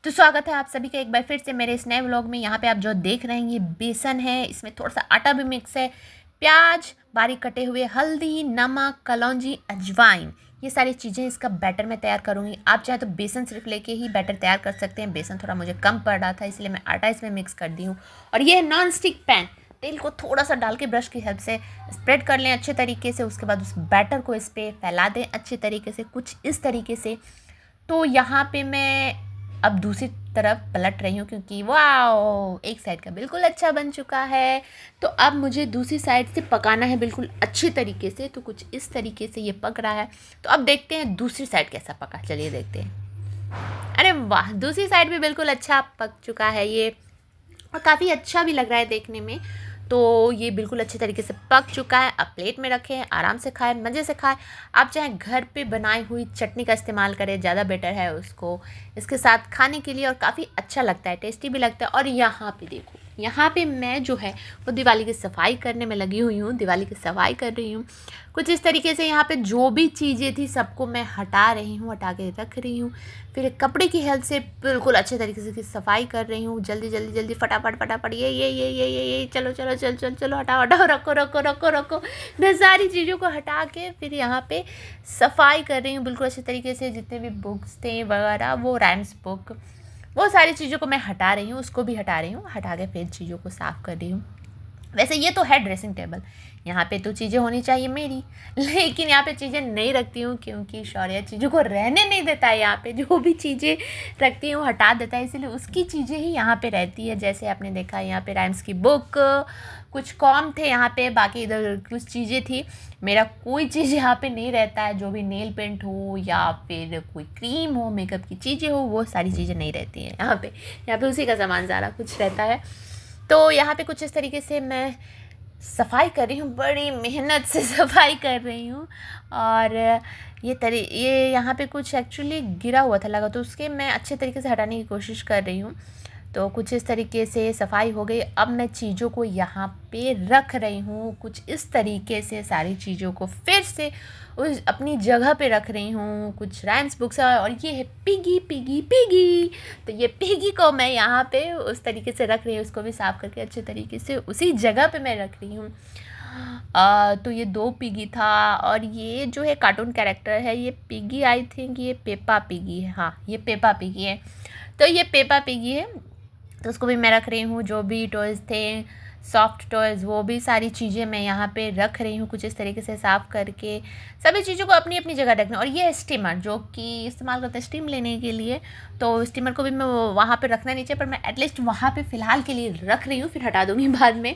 तो स्वागत है आप सभी का एक बार फिर से मेरे इस नए व्लॉग में। यहाँ पे आप जो देख रहे हैं ये बेसन है, इसमें थोड़ा सा आटा भी मिक्स है, प्याज बारीक कटे हुए, हल्दी, नमक, कलौंजी, अजवाइन, ये सारी चीज़ें इसका बैटर मैं तैयार करूँगी। आप चाहे तो बेसन सिर्फ लेके ही बैटर तैयार कर सकते हैं। बेसन थोड़ा मुझे कम पड़ रहा था इसलिए मैं आटा इसमें मिक्स कर दी हूँ। और ये है नॉन स्टिक पैन, तेल को थोड़ा सा डाल के ब्रश की हेल्प से स्प्रेड कर लें अच्छे तरीके से। उसके बाद उस बैटर को इस पर फैला दें अच्छे तरीके से, कुछ इस तरीके से। तो यहाँ पे मैं अब दूसरी तरफ पलट रही हूँ क्योंकि वाओ, एक साइड का बिल्कुल अच्छा बन चुका है। तो अब मुझे दूसरी साइड से पकाना है बिल्कुल अच्छे तरीके से। तो कुछ इस तरीके से ये पक रहा है। तो अब देखते हैं दूसरी साइड कैसा पका। चलिए देखते हैं। अरे वाह, दूसरी साइड भी बिल्कुल अच्छा पक चुका है ये, और काफ़ी अच्छा भी लग रहा है देखने में। तो ये बिल्कुल अच्छे तरीके से पक चुका है। अब प्लेट में रखें, आराम से खाएं, मज़े से खाएं। आप चाहे घर पे बनाई हुई चटनी का इस्तेमाल करें, ज़्यादा बेटर है उसको इसके साथ खाने के लिए, और काफ़ी अच्छा लगता है, टेस्टी भी लगता है। और यहाँ पे देखो, यहाँ पे मैं जो है वो दिवाली की सफाई करने में लगी हुई हूँ, दिवाली की सफाई कर रही हूँ। कुछ इस तरीके से यहाँ पे जो भी चीज़ें थी सबको मैं हटा रही हूँ, हटा के रख रही हूँ। फिर एक कपड़े की हेल्प से बिल्कुल अच्छे तरीके से सफाई कर रही हूँ। जल्दी जल्दी जल्दी फटाफट फटाफट, ये चलो चलो चल चल चलो, हटाओ हटाओ, रखो रखो रखो रखो। मैं सारी चीज़ों को हटा के फिर यहाँ पे सफाई कर रही हूँ बिल्कुल अच्छे तरीके से। जितने भी बुक्स थे वगैरह, वो राइम्स बुक, वो सारी चीज़ों को मैं हटा रही हूँ, उसको भी हटा रही हूँ, हटा के फिर चीज़ों को साफ़ कर रही हूँ। वैसे ये तो है ड्रेसिंग टेबल, यहाँ पे तो चीज़ें होनी चाहिए मेरी, लेकिन यहाँ पे चीज़ें नहीं रखती हूँ क्योंकि शौर्य चीज़ों को रहने नहीं देता है। यहाँ पे जो भी चीज़ें रखती हूँ हटा देता है, इसलिए उसकी चीज़ें ही यहाँ पे रहती है। जैसे आपने देखा यहाँ पे राइम्स की बुक, कुछ कॉम थे यहाँ पे, बाकी इधर कुछ चीज़ें थी। मेरा कोई चीज़ यहाँ पे नहीं रहता है, जो भी नेल पेंट हो या फिर कोई क्रीम हो, मेकअप की चीज़ें हो, वो सारी चीज़ें नहीं रहती हैं यहाँ पे। यहाँ पे उसी का सामान सारा कुछ रहता है। तो यहाँ पे कुछ इस तरीके से मैं सफाई कर रही हूँ, बड़ी मेहनत से सफाई कर रही हूँ। और ये यहाँ पे कुछ एक्चुअली गिरा हुआ था लगा, तो उसके मैं अच्छे तरीके से हटाने की कोशिश कर रही हूँ। तो कुछ इस तरीके से सफाई हो गई। अब मैं चीज़ों को यहाँ पे रख रही हूँ कुछ इस तरीके से, सारी चीज़ों को फिर से उस अपनी जगह पे रख रही हूँ। कुछ राइम्स बुक्स है, और ये है पिगी पिगी पिगी। तो ये पिगी को मैं यहाँ पे उस तरीके से रख रही हूँ, उसको भी साफ़ करके अच्छे तरीके से उसी जगह पे मैं रख रही हूँ। तो ये 2 पिगी था, और ये जो है कार्टून कैरेक्टर है, ये पिगी, आई थिंक ये पेपा पिगी है। हाँ, ये पेपा पिगी है। तो ये पेपा पिगी है, तो उसको भी मैं रख रही हूँ। जो भी टॉयज़ थे, सॉफ्ट टॉयज़, वो भी सारी चीज़ें मैं यहाँ पे रख रही हूँ कुछ इस तरीके से साफ़ करके, सभी चीज़ों को अपनी अपनी जगह रखना। और ये है स्टीमर, जो कि इस्तेमाल करते हैं स्टीम लेने के लिए। तो स्टीमर को भी मैं वहाँ पे रखना नहीं चाहिए, पर मैं एटलीस्ट वहाँ पे फ़िलहाल के लिए रख रही हूँ, फिर हटा दूँगी बाद में।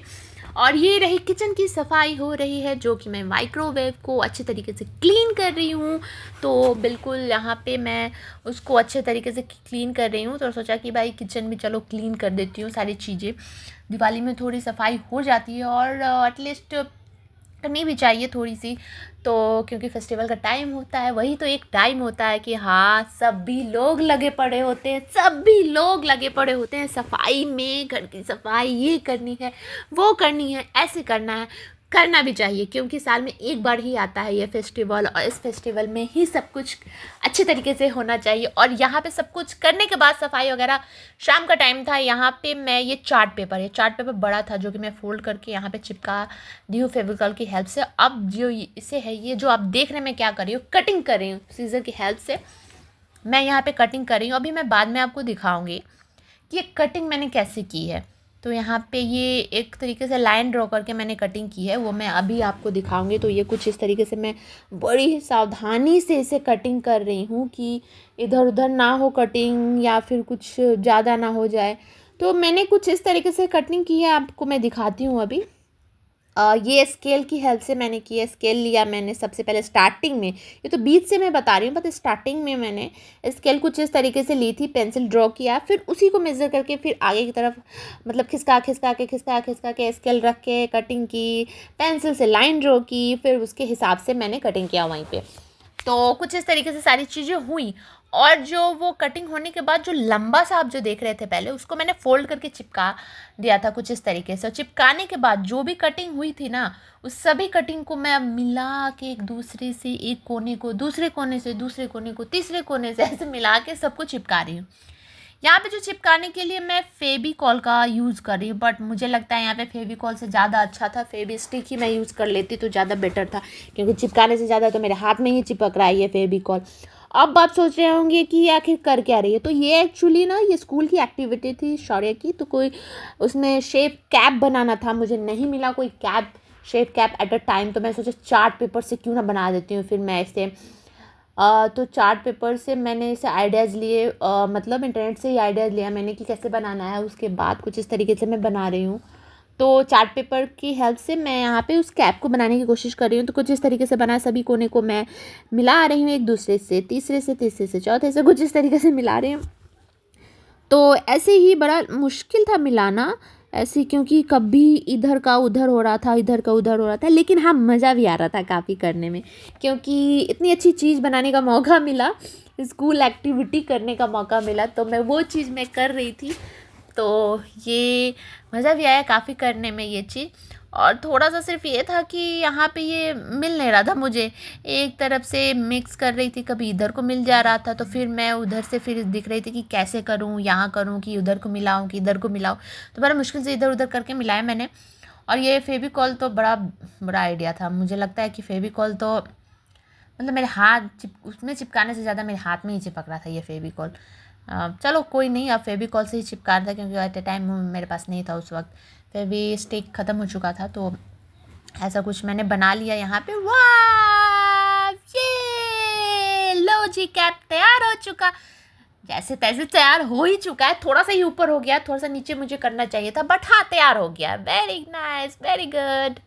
और ये रही किचन की सफाई हो रही है, जो कि मैं माइक्रोवेव को अच्छे तरीके से क्लीन कर रही हूँ। तो बिल्कुल यहाँ पे मैं उसको अच्छे तरीके से क्लीन कर रही हूँ। तो सोचा कि भाई किचन भी चलो क्लीन कर देती हूँ सारी चीज़ें। दिवाली में थोड़ी सफाई हो जाती है, और एटलीस्ट करनी भी चाहिए थोड़ी सी। तो क्योंकि फेस्टिवल का टाइम होता है, वही तो एक टाइम होता है कि हाँ, सभी लोग लगे पड़े होते हैं, सभी लोग लगे पड़े होते हैं सफाई में। घर की सफाई ये करनी है, वो करनी है, ऐसे करना है, करना भी चाहिए क्योंकि साल में एक बार ही आता है ये फेस्टिवल, और इस फेस्टिवल में ही सब कुछ अच्छे तरीके से होना चाहिए। और यहाँ पे सब कुछ करने के बाद सफाई वगैरह, शाम का टाइम था। यहाँ पे मैं ये चार्ट पेपर है, चार्ट पेपर बड़ा था जो कि मैं फोल्ड करके यहाँ पे चिपका दी हूँ फेविकॉल की हेल्प से। अब जो इसे है, ये जो आप देख रहे हैं मैं क्या कर रही हूँ, कटिंग कर रही हूँ सीजर की हेल्प से। मैं यहाँ पे कटिंग कर रही हूँ, अभी मैं बाद में आपको दिखाऊंगी कि ये कटिंग मैंने कैसे की है। तो यहाँ पे ये एक तरीके से लाइन ड्रॉ करके मैंने कटिंग की है, वो मैं अभी आपको दिखाऊंगी। तो ये कुछ इस तरीके से मैं बड़ी ही सावधानी से इसे कटिंग कर रही हूँ कि इधर उधर ना हो कटिंग, या फिर कुछ ज़्यादा ना हो जाए। तो मैंने कुछ इस तरीके से कटिंग की है, आपको मैं दिखाती हूँ अभी। ये स्केल की हेल्प से मैंने की है। स्केल लिया मैंने सबसे पहले स्टार्टिंग में, ये तो बीच से मैं बता रही हूँ, बट स्टार्टिंग में मैंने स्केल कुछ इस तरीके से ली थी, पेंसिल ड्रॉ किया, फिर उसी को मेज़र करके फिर आगे की तरफ मतलब खिसका के स्केल रख के कटिंग की, पेंसिल से लाइन ड्रॉ की, फिर उसके हिसाब से मैंने कटिंग किया वहीं पर। तो कुछ इस तरीके से सारी चीज़ें हुई। और जो वो कटिंग होने के बाद जो लंबा सा आप जो देख रहे थे पहले, उसको मैंने फोल्ड करके चिपका दिया था कुछ इस तरीके से। और चिपकाने के बाद जो भी कटिंग हुई थी ना, उस सभी कटिंग को मैं अब मिला के एक दूसरे से, एक कोने को दूसरे कोने से, दूसरे कोने को तीसरे कोने से, ऐसे मिला के सबको चिपका रही हूँ। यहाँ पे जो चिपकाने के लिए मैं फेविकॉल का यूज़ कर रही हूँ, बट मुझे लगता है यहाँ पे फेविकॉल से ज़्यादा अच्छा था फेविस्टिक ही मैं यूज़ कर लेती तो ज़्यादा बेटर था, क्योंकि चिपकाने से ज़्यादा तो मेरे हाथ में ही चिपक रहा है ये फेविकॉल। अब आप सोच रहे होंगे कि ये आखिर कर क्या रही है, तो ये एक्चुअली ना ये स्कूल की एक्टिविटी थी शौर्य की, तो कोई उसमें शेप कैप बनाना था, मुझे नहीं मिला कोई cap, shape cap at a time, तो मैं सोचा चार्ट पेपर से क्यों ना बना देती हूँ। फिर मैं इसे तो चार्ट पेपर से मैंने इसे आइडियाज़ लिए, मतलब इंटरनेट से ही आइडियाज़ लिया मैंने कि कैसे बनाना है, उसके बाद कुछ इस तरीके से मैं बना रही हूँ। तो चार्ट पेपर की हेल्प से मैं यहाँ पे उस कैप को बनाने की कोशिश कर रही हूँ। तो कुछ इस तरीके से बना, सभी कोने को मैं मिला रही हूँ एक दूसरे से, तीसरे से, तीसरे से चौथे से, कुछ इस तरीके से मिला रही हूँ। तो ऐसे ही बड़ा मुश्किल था मिलाना ऐसे, क्योंकि कभी इधर का उधर हो रहा था, इधर का उधर हो रहा था, लेकिन हाँ मज़ा भी आ रहा था काफ़ी करने में, क्योंकि इतनी अच्छी चीज़ बनाने का मौका मिला, स्कूल एक्टिविटी करने का मौका मिला, तो मैं वो चीज़ मैं कर रही थी। तो ये मज़ा भी आया काफ़ी करने में ये चीज़। और थोड़ा सा सिर्फ ये था कि यहाँ पे ये मिल नहीं रहा था मुझे, एक तरफ से मिक्स कर रही थी, कभी इधर को मिल जा रहा था, तो फिर मैं उधर से फिर दिख रही थी कि कैसे करूँ, यहाँ करूँ कि उधर को मिलाऊँ कि इधर को मिलाऊँ, तो बड़ा मुश्किल से इधर उधर करके मिलाया मैंने। और ये फेविकॉल तो बड़ा बड़ा आइडिया था, मुझे लगता है कि फेविकॉल तो मतलब मेरे हाथ उसमें चिपकाने से ज़्यादा मेरे हाथ में ही चिपक रहा था ये फेविकॉल। चलो कोई नहीं, अब फेविकॉल से ही चिपका रहा था, क्योंकि एट ए टाइम मेरे पास नहीं था उस वक्त, फेवी स्टिक ख़त्म हो चुका था, तो ऐसा कुछ मैंने बना लिया यहाँ पे। वाह, ये लो जी कैप तैयार हो चुका, जैसे तैसे तैयार हो ही चुका है, थोड़ा सा ही ऊपर हो गया, थोड़ा सा नीचे मुझे करना चाहिए था, बट हाँ तैयार हो गया। Very nice, very good.